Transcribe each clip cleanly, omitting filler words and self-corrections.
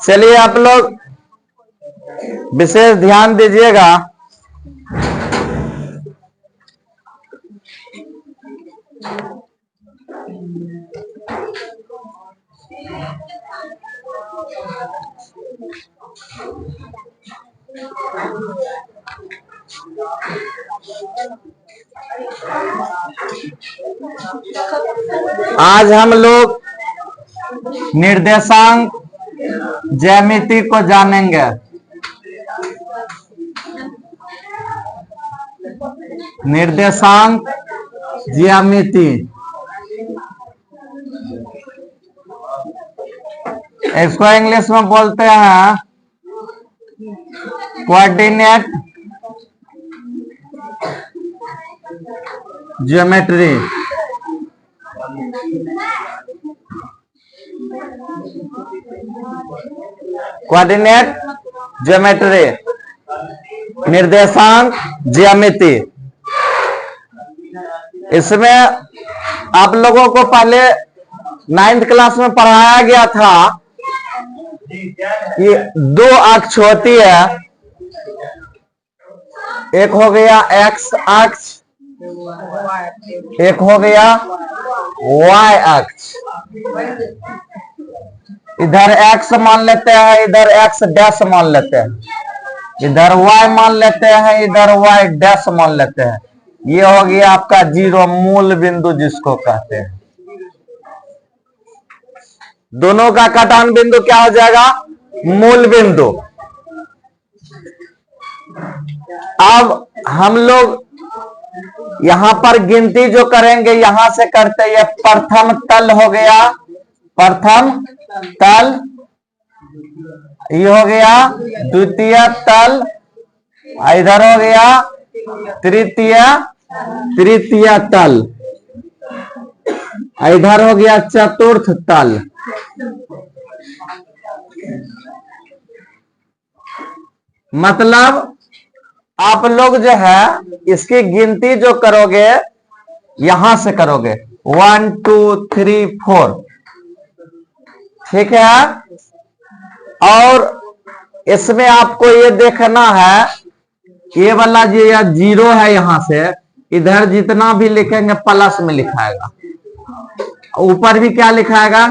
चलिए आप लोग विशेष ध्यान दीजिएगा। आज हम लोग निर्देशांक ज्यामिति को जानेंगे। निर्देशांक ज्यामिति, इसको इंग्लिश में बोलते हैं कोऑर्डिनेट ज्योमेट्री। कोऑर्डिनेट ज्योमेट्री, निर्देशांक ज्यामिति। इसमें आप लोगों को पहले 9th क्लास में पढ़ाया गया था कि दो अक्ष होती है, एक हो गया एक्स अक्ष, एक हो गया वाई अक्ष। इधर एक्स मान लेते हैं, इधर एक्स डैश मान लेते हैं, इधर वाई मान लेते हैं, इधर वाई डैश मान लेते हैं। ये हो गया आपका जीरो, मूल बिंदु जिसको कहते हैं। दोनों का कटान बिंदु क्या हो जाएगा? मूल बिंदु। अब हम लोग यहां पर गिनती जो करेंगे यहां से करते हैं। प्रथम तल हो गया, प्रथम तल, ये हो गया द्वितीय तल, इधर हो गया तृतीय तल, इधर हो गया चतुर्थ तल। मतलब आप लोग जो है इसकी गिनती जो करोगे यहां से करोगे 1 2 3 4, ठीक है। और इसमें आपको ये देखना है, ये वाला जो या जीरो है यहां से इधर जितना भी लिखेंगे प्लस में लिखाएगा, ऊपर भी क्या लिखाएगा,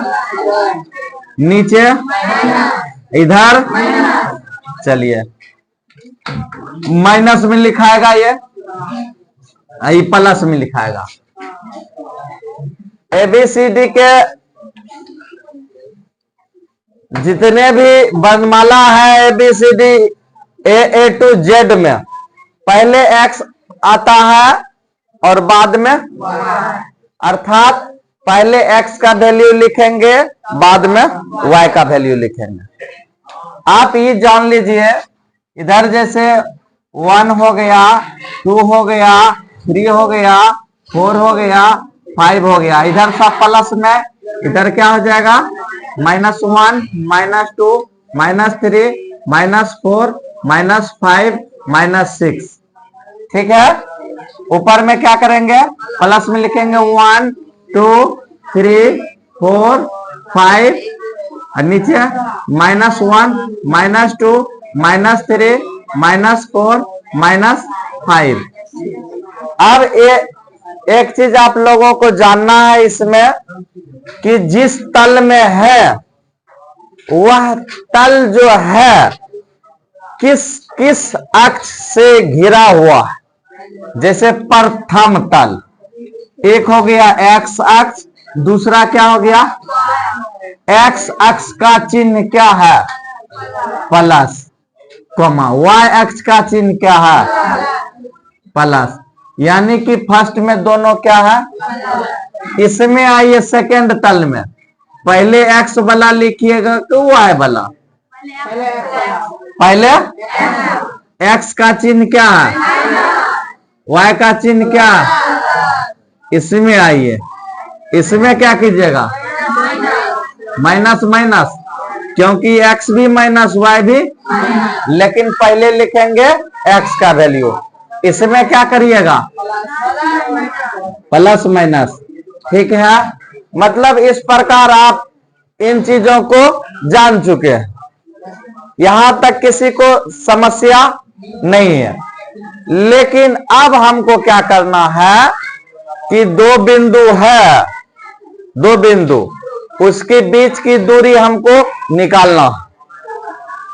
नीचे इधर चलिए माइनस में लिखाएगा, ये प्लस में लिखाएगा। एबीसीडी के जितने भी वर्णमाला है एबीसीडी ए टू जेड में पहले एक्स आता है और बाद में, अर्थात पहले एक्स का वैल्यू लिखेंगे बाद में वाई का वैल्यू लिखेंगे। आप ये जान लीजिए, इधर जैसे 1 हो गया, 2 हो गया, 3 हो गया, 4 हो गया, 5 हो गया, इधर सब प्लस में, इधर क्या हो जाएगा -1 -2 -3 -4 -5 -6, ठीक है। ऊपर में क्या करेंगे, प्लस में लिखेंगे 1 2 3 4 5, और नीचे -1 -2 -3 -4 -5। अब एक चीज आप लोगों को जानना है इसमें कि जिस तल में है वह तल जो है किस अक्ष से घिरा हुआ है। जैसे प्रथम तल, एक हो गया एक्स अक्ष, दूसरा क्या हो गया, एक्स अक्ष का चिन्ह क्या है प्लस, कॉमा, वाई अक्ष का चिन्ह क्या है प्लस, यानी कि फर्स्ट में दोनों क्या है। इसमें आइए सेकेंड तल में, पहले एक्स वाला लिखिएगा तो वाई वाला, पहले एक्स का चिन्ह क्या है, वाई का चिन्ह क्या है। इसमें आइए, इसमें क्या कीजिएगा, माइनस माइनस क्योंकि x भी माइनस y भी, लेकिन पहले लिखेंगे x का वैल्यू। इसमें क्या करिएगा, प्लस माइनस, ठीक है। मतलब इस प्रकार आप इन चीजों को जान चुके हैं, यहां तक किसी को समस्या नहीं है। लेकिन अब हमको क्या करना है कि दो बिंदु है, दो बिंदु, उसके बीच की दूरी हमको निकालना।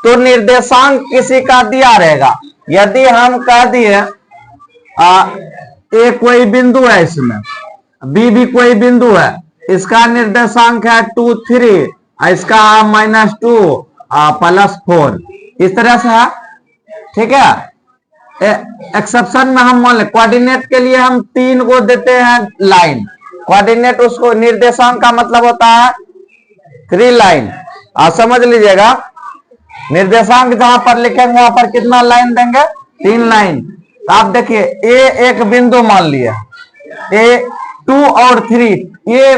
तो निर्देशांक किसी का दिया रहेगा, यदि हम कह दिए ए कोई बिंदु है, इसमें बी भी कोई बिंदु है, इसका निर्देशांक है 2 3, इसका -2 +4, इस तरह से है, ठीक है। एक्सेप्शन में हम मान ले कोऑर्डिनेट के लिए हम 3 को देते हैं लाइन, कोऑर्डिनेट उसको निर्देशांक का मतलब होता है 3 लाइन। आप समझ लीजिएगा, निर्देशांक जहां पर लिखेंगे वहां पर कितना लाइन देंगे, 3 लाइन। आप देखिए ए एक बिंदु मान लिया, ए 2 और 3, ये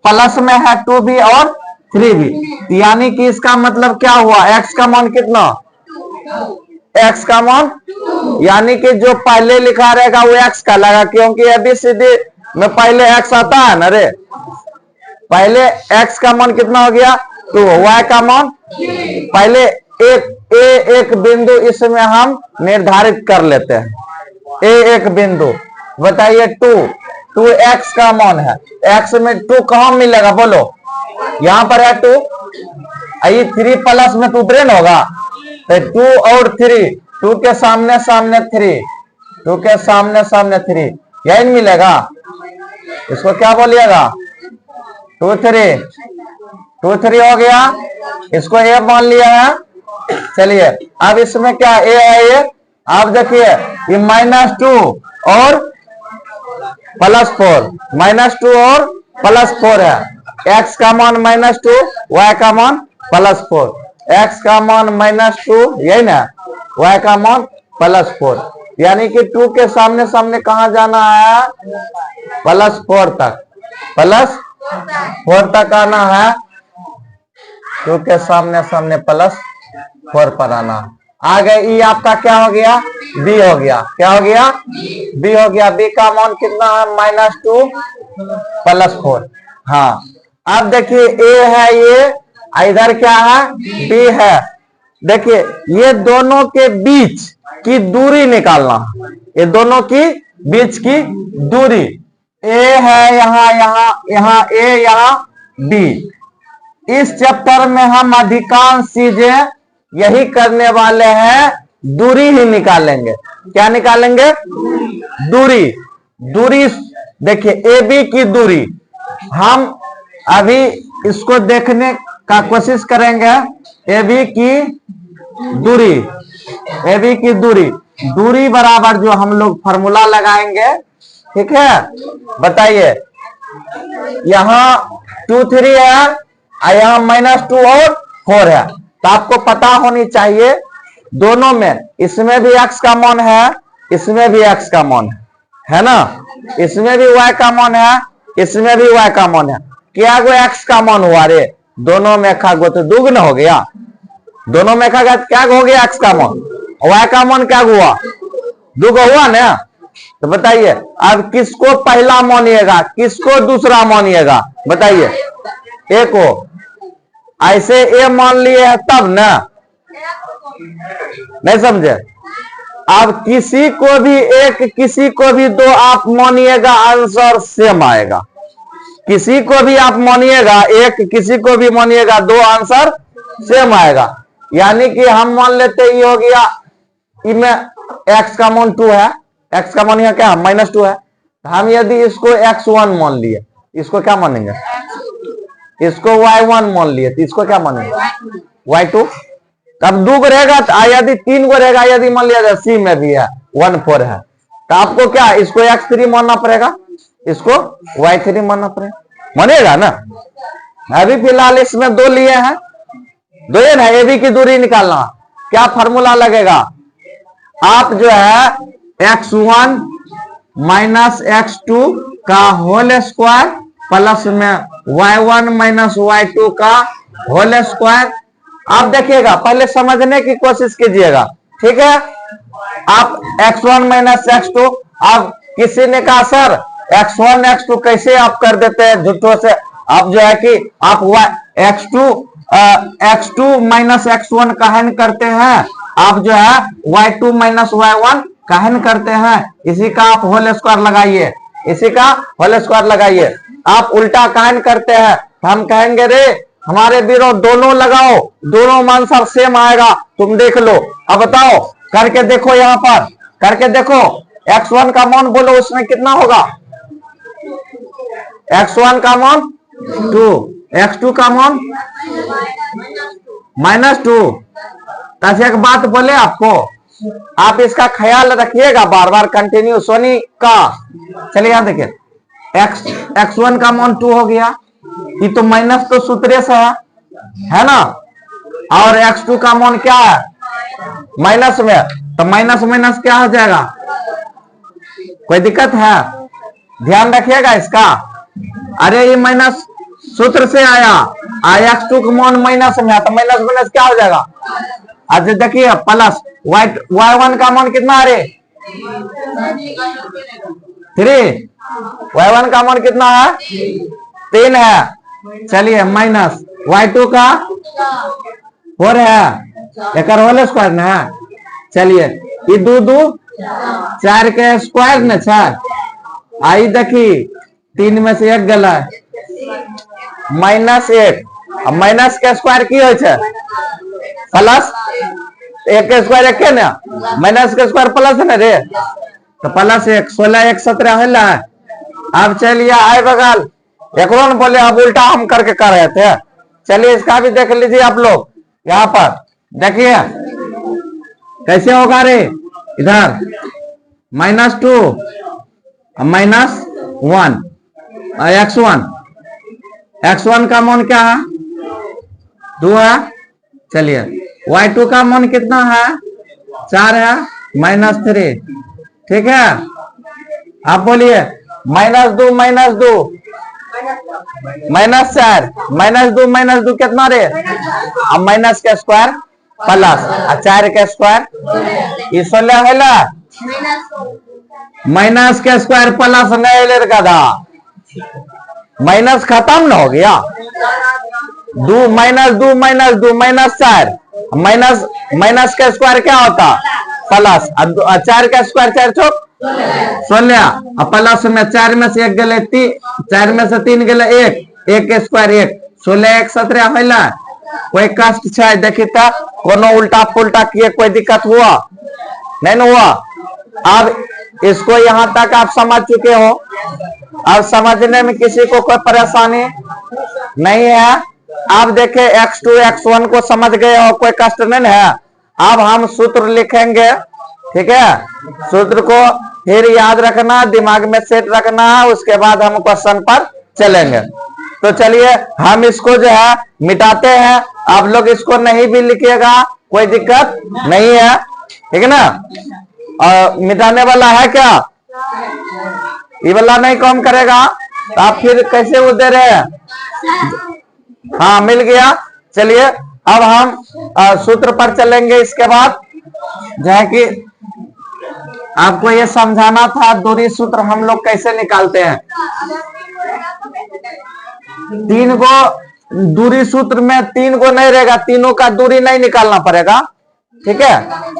प्लस में है 2 भी और 3 भी, यानी कि इसका मतलब क्या हुआ, x का मान कितना, x का मान, यानी कि जो पहले लिखा रहेगा वो x का लगा, क्योंकि ABCD में पहले x आता है ना रे। पहले x का मान कितना हो गया, तो y का मान, पहले एक बिंदु इसमें हम निर्धारित कर लेते हैं, एक बिंदु, बताइए 2 x का मान है, x में 2 कहां मिलेगा बोलो, यहां पर है 2, ये 3 प्लस में 2 ब्रेन होगा, तो 2 और 3, 2 के सामने सामने 3, 2 के सामने सामने 3, यही मिलेगा। इसको क्या बोलिएगा, 2 3 हो गया, इसको ए मान लिया है। चलिए अब इसमें क्या ए है, ये आप देखिए ये -2 और +4, -2 और +4 है, x का मान -2, y का मान +4, x का मान -2, यही ना, y का मान +4, यानी कि 2 के सामने सामने कहां जाना है, +4 तक, +4 तक आना है, 2 के सामने सामने +4 पर आना। आगे ई आपका क्या हो गया, b हो गया, क्या हो गया, b हो गया, b का मान कितना है, -2 +4। हाँ अब देखिए a है, ये इधर क्या है, b है। देखिए ये दोनों के बीच की दूरी निकालना, ये दोनों की बीच की दूरी, a है यहाँ a, यहाँ b। इस चैप्टर में हम अधिकांश चीजें यही करने वाले हैं, दूरी ही निकालेंगे। क्या निकालेंगे, दूरी। देखिए ए बी की दूरी, हम अभी इसको देखने का कोशिश करेंगे। ए बी की दूरी बराबर जो हम लोग फॉर्मूला लगाएंगे, ठीक है। बताइए यहाँ 2 3 है, यहाँ -2 और 4 है, तो आपको पता होनी चाहिए दोनों में, इसमें भी x का मान है, इसमें भी x का मान है ना, इसमें भी y का मान है, इसमें भी y का मान है। क्या गो x का मान हुआ रे, दोनों में खा गो तो दुगना हो गया, दोनों में खा गया क्या हो गया, x का मान, y का मान क्या हुआ, दुगो हुआ ना। तो बताइए अब किसको पहला मानिएगा, किसको दूसरा मानिएगा, बताइए। ए को ऐसे ए मान लिए है तब ना, नहीं समझे। अब किसी को भी एक, किसी को भी दो आप मानिएगा, आंसर सेम आएगा। किसी को भी आप मानिएगा एक, किसी को भी मानिएगा दो, आंसर सेम आएगा। यानी कि हम मान लेते ये हो गया, इनमें x का मान 2 है, x का मान यहाँ क्या -2 है, हम यदि इसको x1 मान लिए, इसको क्या मानेंगे, इसको y1 मान लिए, तो इसको क्या मानेंगे, y2। तब 2 को रहेगा, यदि 3 को रहेगा, यदि मान लिया जाए सी में भी है 1 4 है, तो आपको क्या इसको x3 मानना पड़ेगा, इसको y3 मानना पड़ेगा, मानेगा ना। अभी फिलहाल इसमें 2 लिए हैं, 2 है ना, ए बी की दूरी निकालना, क्या फॉर्मूला लगेगा, आप जो है x1 - x2 का होल स्क्वायर प्लस में y1 - y2 का होल स्क्वायर, आप देखिएगा, पहले समझने की कोशिश कीजिएगा, ठीक है। आप x1 माइनस x2, आप किसी ने कहा सर x1 x2 कैसे आप कर देते हैं झूठों से, आप जो है कि आप x2 माइनस x1 कहन करते हैं, आप जो है y2 माइनस y1 कहन करते हैं, इसी का आप होल स्क्वायर लगाइए, इसी का होल स्क्वायर लगाइए। आप उल्टा कहन करते हैं, हम कहेंगे रे हमारे बीरो दोनों लगाओ, दोनों मान सर सेम आएगा, तुम देख लो। अब बताओ, करके देखो, यहां पर करके देखो, x1 का मान बोलो उसमें कितना होगा, x1 का मान 2, x2 का मान -2। तब एक बात बोले आपको, आप इसका ख्याल रखिएगा बार बार कंटिन्यू सोनी का। चलिए यहां देखिए, x1 का मान 2 हो गया, ये तो माइनस तो सूत्र से है ना, और x2 का मान क्या है माइनस में, तो माइनस माइनस क्या हो जाएगा, कोई दिक्कत है, ध्यान रखिएगा इसका। अरे ये माइनस सूत्र से आया, x2 का मान माइनस में है, तो माइनस माइनस क्या हो जाएगा, आज देखिए प्लस y1 का मान कितना, अरे 3, y1 का मान कितना है 3 है। चलिए माइनस y2 का 4 है, एक होल स्क्वायर ना है। चलिए ये 2 2 4 के स्क्वायर न 4, आई देखी 3 में से 1 गला -1, माइनस के स्क्वायर की हो प्लस, 1 के स्क्वायर 1 है ना, माइनस के स्क्वायर प्लस है ना रे, तो प्लस 1, 16 1 17 है। अब चलिए आए बगल एक बोले, अब उल्टा हम करके कर रहे थे, चलिए इसका भी देख लीजिए आप लोग, यहाँ पर देखिए कैसे होगा रे, इधर -2 -1 x1 का मान क्या है 2 है। चलिए y2 का मान कितना है 4 है, -3, ठीक है। आप बोलिए -2 -2 -4 -2 कितना रे, अब माइनस के स्क्वायर प्लस 4 के स्क्वायर, ये 16 है ना, माइनस के स्क्वायर प्लस नहीं ले गधा, माइनस खत्म ना हो गया, 2 -4, माइनस के स्क्वायर क्या होता प्लस, 4 का स्क्वायर 4 चौक 16, प्लस में 4 में से 1 गले 3, 4 में से 3 गले 1 के स्क्वायर 1, 16 1 17 होला। कोई कष्ट छै देखी तो कोनो उल्टा पुल्टा किए कोई दिक्कत हुआ नहीं ना हुआ। अब इसको यहाँ तक आप समझ चुके हो, अब समझने में किसी को कोई परेशानी नहीं है। आप देखे x2 x1 को समझ गए हो, कोई कष्ट नहीं है। अब हम सूत्र लिखेंगे, ठीक है, सूत्र को फिर याद रखना, दिमाग में सेट रखना है, उसके बाद हम क्वेश्चन पर चलेंगे। तो चलिए हम इसको जो है मिटाते हैं, आप लोग इसको नहीं भी लिखिएगा कोई दिक्कत नहीं है, ठीक है ना। और मिटाने वाला है क्या, ये वाला नहीं काम करेगा, तो आप फिर कैसे वो दे रहे हैं, हाँ मिल गया। चलिए अब हम सूत्र पर चलेंगे, इसके बाद जो है कि आपको ये समझाना था दूरी सूत्र हम लोग कैसे निकालते हैं। 3 गो दूरी सूत्र में 3 गो नहीं रहेगा, तीनों का दूरी नहीं निकालना पड़ेगा, ठीक है।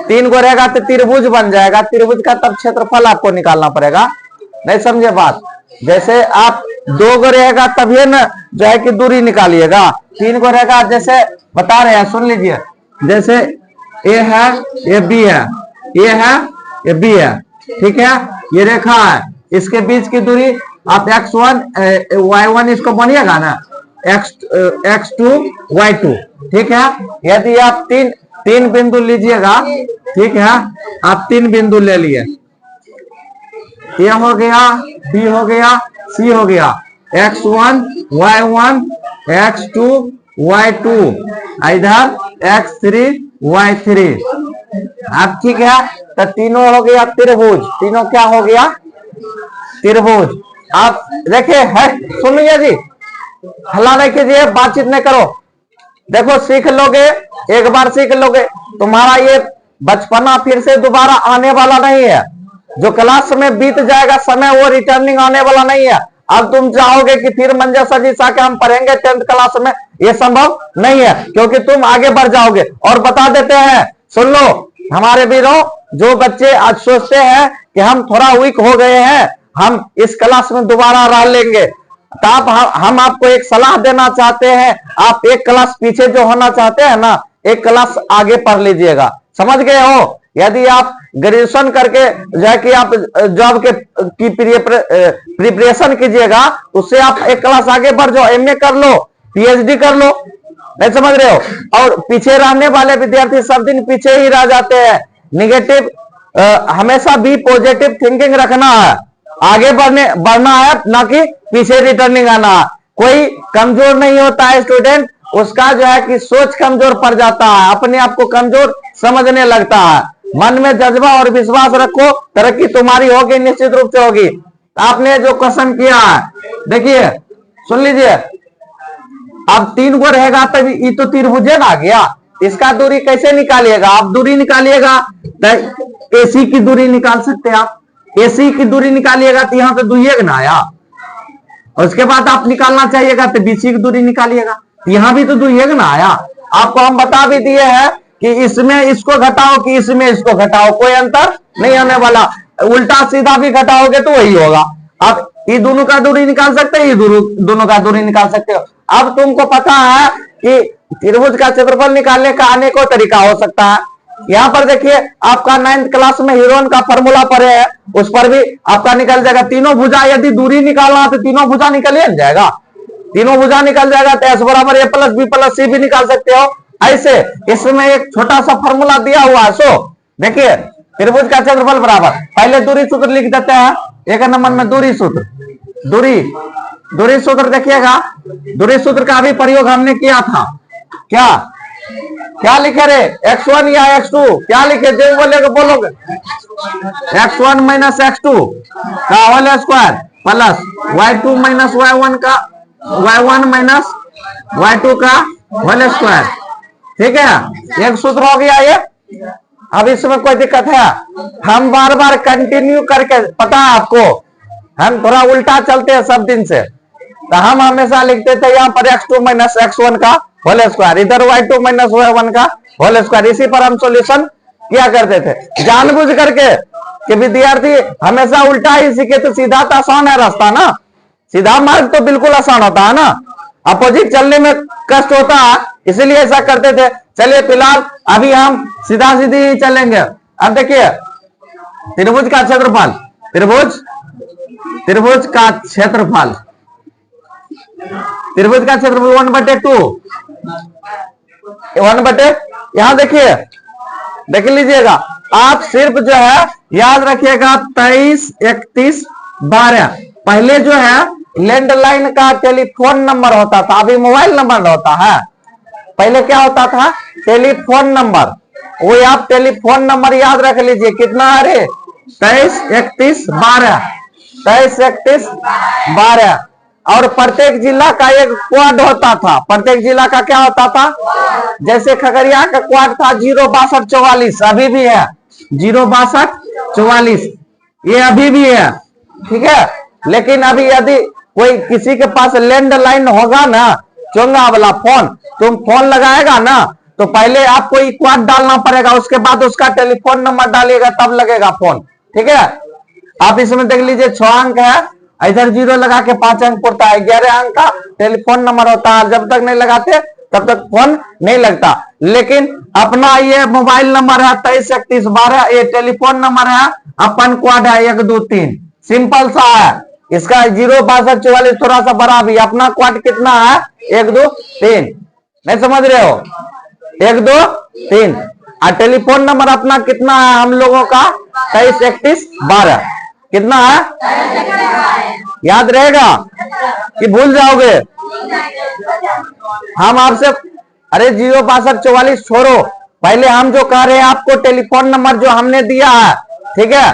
3 गो रहेगा तो त्रिभुज बन जाएगा, त्रिभुज का तब क्षेत्रफल आपको निकालना पड़ेगा, नहीं समझे बात। जैसे आप 2 गो रहेगा तभी न जो है कि दूरी निकालिएगा, 3 गो रहेगा, जैसे बता रहे हैं सुन लीजिए, जैसे ए है ये बी है, ये है ये बी है, ठीक है, ये रेखा है, इसके बीच की दूरी आप x1 y1 इसको बनिएगा ना, x2 y2, ठीक है। यदि आप तीन बिंदु लीजिएगा, ठीक है, आप 3 बिंदु ले लिए, ए हो गया, बी हो गया, सी हो गया, x1 y1 x2 y2, इधर x3 y3, अब ठीक है। तो तीनों हो गया त्रिभुज, तीनों क्या हो गया त्रिभुज। आप देखिए है, सुनिए जी, हल्ला नहीं कीजिए, बातचीत नहीं करो, देखो सीख लोगे, एक बार सीख लोगे, तुम्हारा ये बचपना फिर से दोबारा आने वाला नहीं है। जो क्लास में बीत जाएगा समय वो रिटर्निंग आने वाला नहीं है। अब तुम चाहोगे कि फिर मंजा सर जी के हम पढ़ेंगे 10th क्लास में, ये संभव नहीं है, क्योंकि तुम आगे बढ़ जाओगे। और बता देते हैं, सुन लो हमारे वीरों, जो बच्चे आज सोचते हैं कि हम थोड़ा वीक हो गए हैं, हम इस क्लास में दोबारा रह लेंगे, तो हम आपको एक सलाह देना चाहते हैं, आप एक क्लास पीछे जो होना चाहते हैं ना, एक क्लास आगे पढ़ लीजिएगा। समझ गए हो? यदि आप ग्रेजुएशन करके जो है कि आप जॉब के की प्रिपरेशन कीजिएगा, उससे आप एक क्लास आगे बढ़ जाओ, एमए कर लो, पीएचडी कर लो, नहीं समझ रहे हो? और पीछे रहने वाले विद्यार्थी सब दिन पीछे ही रह जाते हैं। निगेटिव हमेशा भी पॉजिटिव थिंकिंग रखना है, आगे बढ़ना है, ना कि पीछे रिटर्निंग आना है। कोई कमजोर नहीं होता है स्टूडेंट, उसका जो है कि सोच कमजोर पड़ जाता है, अपने आप को कमजोर समझने लगता है। मन में जज्बा और विश्वास रखो, तरक्की तुम्हारी होगी, निश्चित रूप से होगी। आपने जो क्वेश्चन किया है, देखिए सुन लीजिए, अब 3 गो रहेगा तब ये तो त्रिभुजन आ गया, इसका दूरी कैसे निकालिएगा? आप दूरी निकालिएगा तो एसी की दूरी निकाल सकते हैं आप, एसी की दूरी निकालिएगा तो यहां से दुइएग ना आया, और उसके बाद आप निकालना चाहिएगा तो बीसी की दूरी निकालिएगा, यहां भी तो दुइएग ना आया। आपको हम बता भी दिए हैं कि इसमें इसको घटाओ कि इसमें इसको घटाओ, कोई अंतर नहीं होने वाला, उल्टा सीधा भी घटाओगे तो वही होगा। आप ये दोनों का दूरी निकाल सकते हैं, ये दोनों का दूरी निकाल सकते हो। अब तुमको पता है कि त्रिभुज का क्षेत्रफल निकालने का अनेकों तरीका हो सकता है। यहाँ पर देखिए आपका 9th क्लास में हीरोन का फॉर्मूला पढ़े है, उस पर भी आपका निकल जाएगा। तीनों भुजा यदि दूरी निकालना तो तीनों भुजा निकल जाएगा, तीनों भुजा निकल जाएगा तो S बराबर A plus B plus C भी निकाल सकते हो। ऐसे इसमें एक छोटा सा फॉर्मूला दिया हुआ है। सो देखिए त्रिभुज का क्षेत्रफल बराबर, पहले दूरी सूत्र लिख देते हैं, 1 नंबर में दूरी सूत्र, दूरी सूत्र देखिएगा, दूरी सूत्र का भी प्रयोग हमने किया था। क्या लिखे रे? x1 या x2 क्या लिखे? जो बोलेगा बोलोगे, x1 माइनस x2 का whole square plus y2 minus y1 का y1 माइनस y2 का होल स्क्वायर। ठीक है, एक सूत्र हो गया ये। अब इसमें कोई दिक्कत है? हम बार बार कंटिन्यू करके, पता है आपको हम थोड़ा उल्टा चलते हैं सब दिन से, तो हम हमेशा लिखते थे यहाँ पर x2 माइनस x1 का होल स्क्वायर, इधर y2 माइनस y1 का होल स्क्वायर, इसी पर हम सॉल्यूशन किया करते थे जानबूझ करके कि विद्यार्थी हमेशा उल्टा ही सीखे, तो सीधा तो आसान है रास्ता ना, सीधा मार्ग तो बिल्कुल आसान होता है ना, अपोजिट चलने में कष्ट होता है, इसीलिए ऐसा करते थे। चलिए फिलहाल अभी हम सीधा सीधी ही चलेंगे। अब देखिए त्रिभुज का क्षेत्रफल, त्रिभुज का क्षेत्रफल 1/2, 1/, यहां देखिए देख लीजिएगा, आप सिर्फ जो है याद रखिएगा 23, 31, 12। पहले जो है लैंडलाइन का टेलीफोन नंबर होता था, अभी मोबाइल नंबर होता है। पहले क्या होता था? टेलीफोन नंबर, वो आप टेलीफोन नंबर याद रख लीजिए, कितना है रे? 23, 31, 12, 23, 31, 12। और प्रत्येक जिला का एक कोड होता था, प्रत्येक जिला का क्या होता था? जैसे खगड़िया का कोड था 06244, अभी भी है 06244, ये अभी भी है। ठीक है, लेकिन अभी यदि कोई किसी के पास लैंडलाइन होगा ना, चोंगा वाला फोन, तुम फोन लगाएगा ना तो पहले आपको एक कोड डालना पड़ेगा, उसके बाद उसका टेलीफोन नंबर डालिएगा तब लगेगा फोन। ठीक है, आप इसमें देख लीजिए 6 अंक है, इधर 0 लगा के 5 अंक पड़ता है, 11 अंक का टेलीफोन नंबर होता है। जब तक नहीं लगाते तब तक फोन नहीं लगता। लेकिन अपना ये मोबाइल नंबर है 23, 31, 12, ये टेलीफोन नंबर है, अपन कोड है 1, 2, 3, सिंपल सा है। इसका 06244 थोड़ा सा बड़ा भी, अपना कोड कितना है? 1, 2, 3, नहीं समझ रहे हो? 1, 2, 3। और टेलीफोन नंबर अपना कितना है हम लोगों का? 23, 31, 12। कितना है? याद रहेगा कि भूल जाओगे? हम आपसे, अरे 06244 छोड़ो, पहले हम जो कह रहे हैं आपको टेलीफोन नंबर जो हमने दिया है, ठीक है,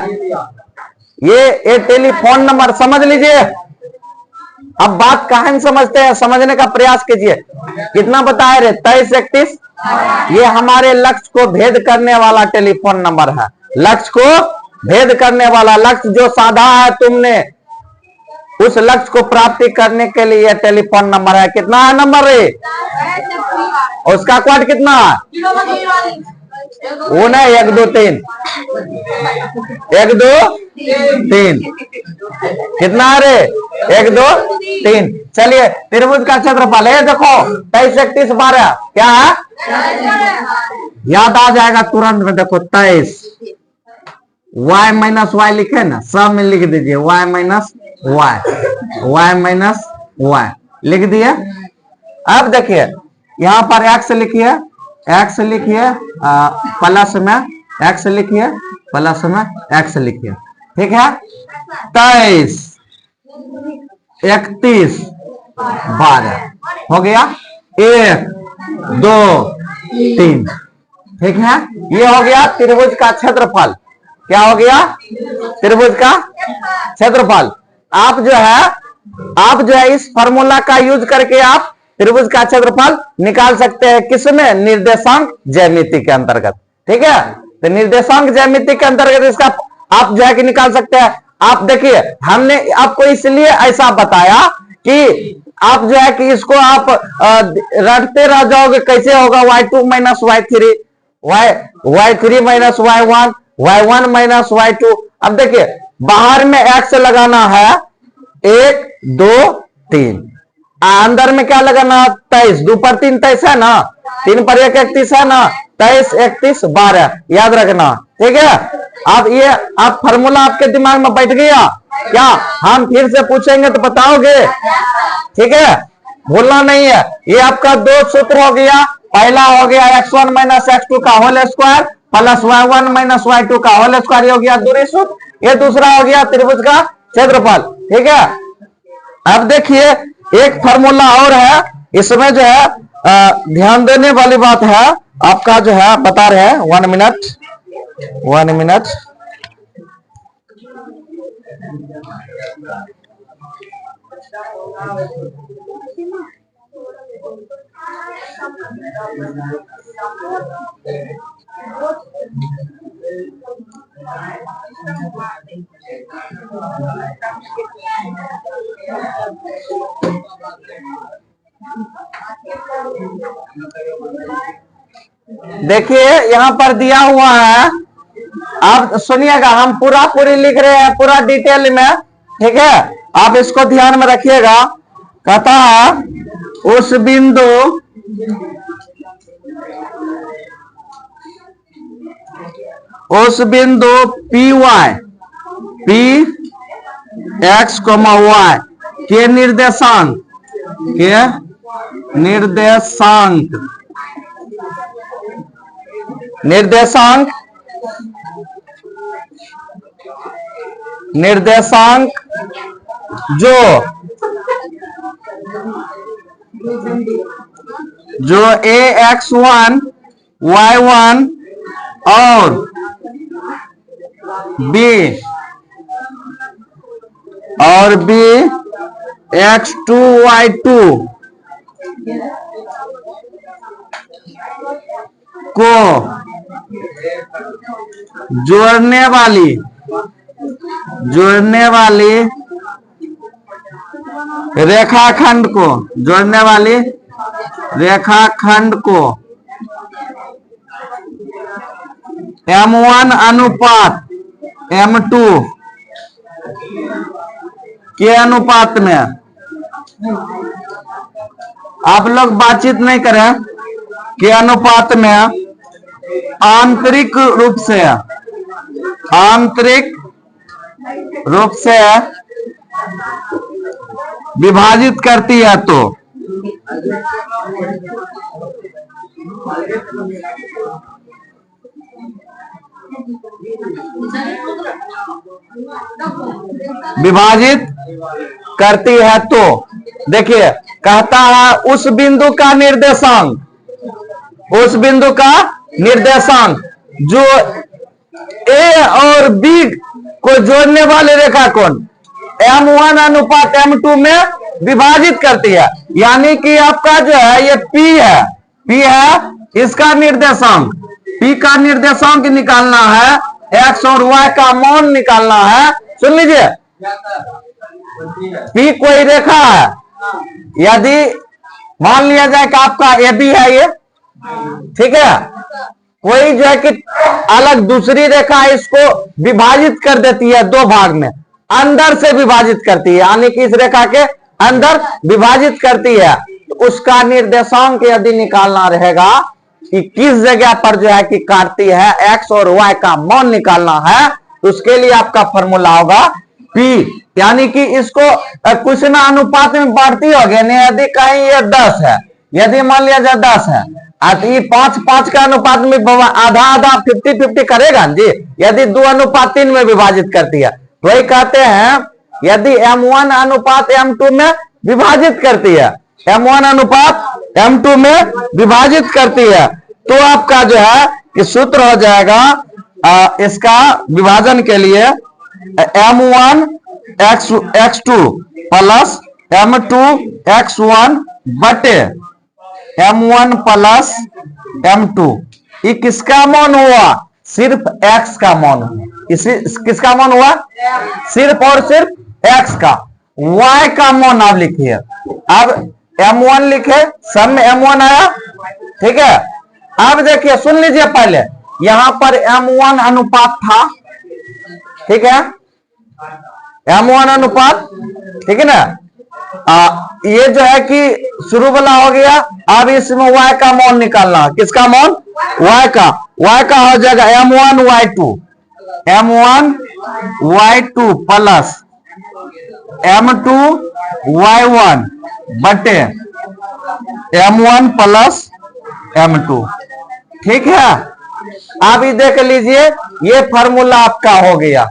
ये टेलीफोन नंबर समझ लीजिए, अब बात कहां समझते हैं, समझने का प्रयास कीजिए। कितना बताए रे? 23 31। ये हमारे लक्ष्य को भेद करने वाला टेलीफोन नंबर है। लक्ष्य को भेद करने वाला, लक्ष्य जो साधा है तुमने, उस लक्ष्य को प्राप्ति करने के लिए यह टेलीफोन नंबर है। कितना है नंबर रे? उसका कोड कितना है? वो नहीं, 1 2 3 1 2 3। कितना है रे? 1 2 3। चलिए त्रिभुज का क्षेत्रफल है, देखो 23 31 12 क्या है? याद आ जाएगा तुरंत में। देखो 23 y माइनस वाई लिखे ना, सब में लिख दीजिए y माइनस वाई लिख दिए। अब देखिए यहां पर x लिखिए, x लिखिए प्लस में x लिखिए, प्लस में x लिखिए, ठीक है। 23 31 12 हो गया, 1 2 3, ठीक है। ये हो गया त्रिभुज का क्षेत्रफल। क्या हो गया? त्रिभुज का क्षेत्रफल। आप जो है इस फॉर्मूला का यूज करके आप त्रिभुज का क्षेत्रफल निकाल सकते हैं। किसमें? निर्देशांक ज्यामिति के अंतर्गत, ठीक है। तो निर्देशांक ज्यामिति के अंतर्गत इसका आप जो है कि निकाल सकते हैं। आप देखिए हमने आपको इसलिए ऐसा बताया कि आप जो है कि इसको आप रटते रह जाओगे, कैसे होगा y2 minus y3, y3 minus y1, y1 minus y2। अब देखिए बाहर में x लगाना है 1 2 3, अंदर में क्या लगाना है? 23, 2 पर 3 23 है ना, 3 पर 1 31 है ना, 23 31 12 याद रखना, ठीक है। अब ये आप फॉर्मूला आपके दिमाग में बैठ गया क्या? हम फिर से पूछेंगे तो बताओगे, ठीक है, भूलना नहीं है। ये आपका 2 सूत्र हो गया। पहला हो गया x1 माइनस x2 का whole square plus y1 minus y2 का होल स्क्वायर, ये हो गया दूरी सूत्र। ये दूसरा हो गया त्रिभुज का क्षेत्रफल, ठीक है। अब देखिए एक फॉर्मूला और है, इसमें जो है ध्यान देने वाली बात है, आपका जो है बता रहे हैं। 1 मिनट देखिए यहां पर दिया हुआ है, आप सुनिएगा, हम पूरी लिख रहे हैं पूरा डिटेल में, ठीक है। आप इसको ध्यान में रखिएगा। कहता है उस बिंदु पी एक्स y के निर्देशांक जो ax1 y1 और b x2 y2 को जोड़ने वाली रेखाखंड को m1 अनुपात m2 के अनुपात में, आप लोग बातचीत नहीं करें, के अनुपात में आंतरिक रूप से विभाजित करती है तो देखिए कहता है उस बिंदु का निर्देशांक जो ए और बी को जोड़ने वाले रेखा कोण m1 अनुपात m2 में विभाजित करती है। यानी कि आपका जो है ये P है इसका निर्देशांक, P का निर्देशांक निकालना है, x और y का मान निकालना है। सुन लीजिए, P कोई रेखा है, यदि मान लिया जाए कि आपका AB है ये, ठीक है, कोई जो है कि अलग दूसरी रेखा इसको विभाजित कर देती है दो भाग में, अंदर से विभाजित करती है, यानी कि इस रेखा के अंदर विभाजित करती है, तो उसका निर्देशांक यदि निकालना रहेगा कि किस जगह पर जो है कि काटती है, x और y का मान निकालना है, तो उसके लिए आपका फॉर्मूला होगा P, यानी कि इसको कुछ ना अनुपात में बांटती होगी। यदि कहीं ये 10 है, यदि मान लिया जाए 10 है, तो ये 5-5 का अनुपात में आधा आधा 50-50 करेगा जी। यदि 2:3 में विभाजित करती है, तो वही कहते हैं यदि M1 अनुपात M2 में विभाजित करती है, M1 अनुपात M2 में विभाजित करती है, तो आपका जो है कि सूत्र हो जाएगा इसका विभाजन के लिए M1 x2 plus M2 x1 बटे M1 प्लस M2। ये किसका मान हुआ? सिर्फ x का मान हुआ। इसी किसका मान हुआ? सिर्फ और सिर्फ x का। y का मान आप लिखिए। अब M1 लिखे, सब में M1 आया, ठीक है। अब देखिए, सुन लीजिए, पहले यहां पर M1 अनुपात था, ठीक है, M1 अनुपात, ठीक है ना। ये जो है कि शुरू वाला हो गया। अब इसमें y का मान निकालना, किसका मान? y का हो जाएगा M1 y2 plus M2 y1 बटे M1 प्लस M2, ठीक है। अब ये देख लीजिए, ये फॉर्मूला आपका हो गया,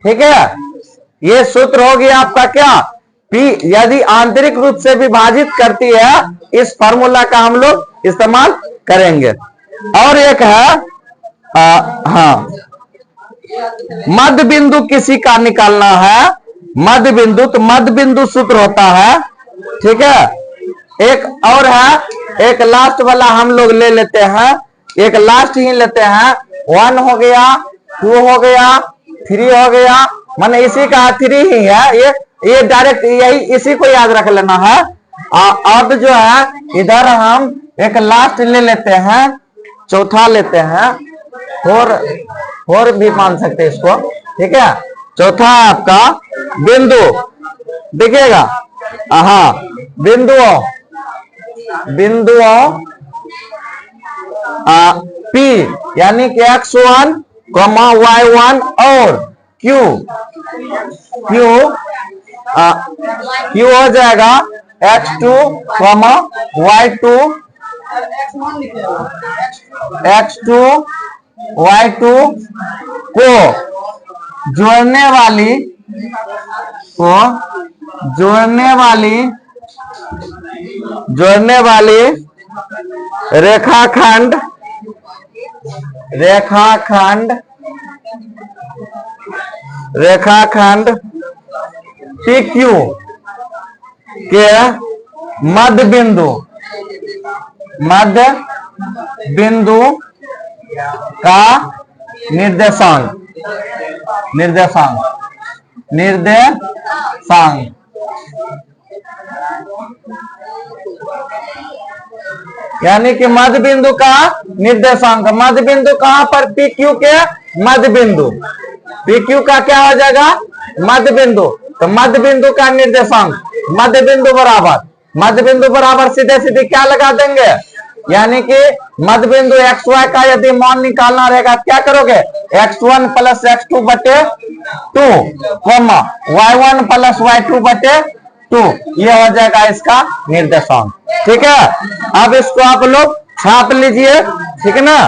ठीक है। ये सूत्र हो गया आपका क्या? P यदि आंतरिक रूप से विभाजित करती है, इस फॉर्मूला का हम लोग इस्तेमाल करेंगे। और एक है हाँ, मध्य बिंदु किसी का निकालना है, मध्य बिंदु, तो मध्य बिंदु सूत्र होता है, ठीक है। एक और है, एक लास्ट वाला हम लोग ले लेते हैं, एक लास्ट ही लेते हैं। 1 हो गया, 2 हो गया, 3 हो गया, माने इसी का 3 ही है। ये डायरेक्ट यही, इसी को याद रख लेना है। अब जो है इधर हम एक लास्ट ले लेते हैं, चौथा लेते हैं, और भी मान सकते हैं इसको, ठीक है। चौथा है आपका बिंदु, देखिएगा, हाँ, बिंदुओं P यानी कि x1, y1 और Q हो जाएगा x2, y2 को जोड़ने वाली रेखाखंड PQ के मध्य बिंदु का निर्देशांक यानी कि मध्य बिंदु का निर्देशांक। मध्य बिंदु कहां पर? PQ के मध्य बिंदु। PQ का क्या हो जाएगा? मध्य बिंदु। तो मध्य बिंदु का निर्देशांक, मध्य बिंदु बराबर सीधे सीधे क्या लगा देंगे? यानी कि मध्य बिंदु XY का यदि मान निकालना रहेगा, क्या करोगे? x1 प्लस x2 बटे 2, y1 प्लस y2 बटे 2, ये हो जाएगा इसका निर्देशांक, ठीक है। अब इसको आप लोग छाप लीजिए, ठीक है ना।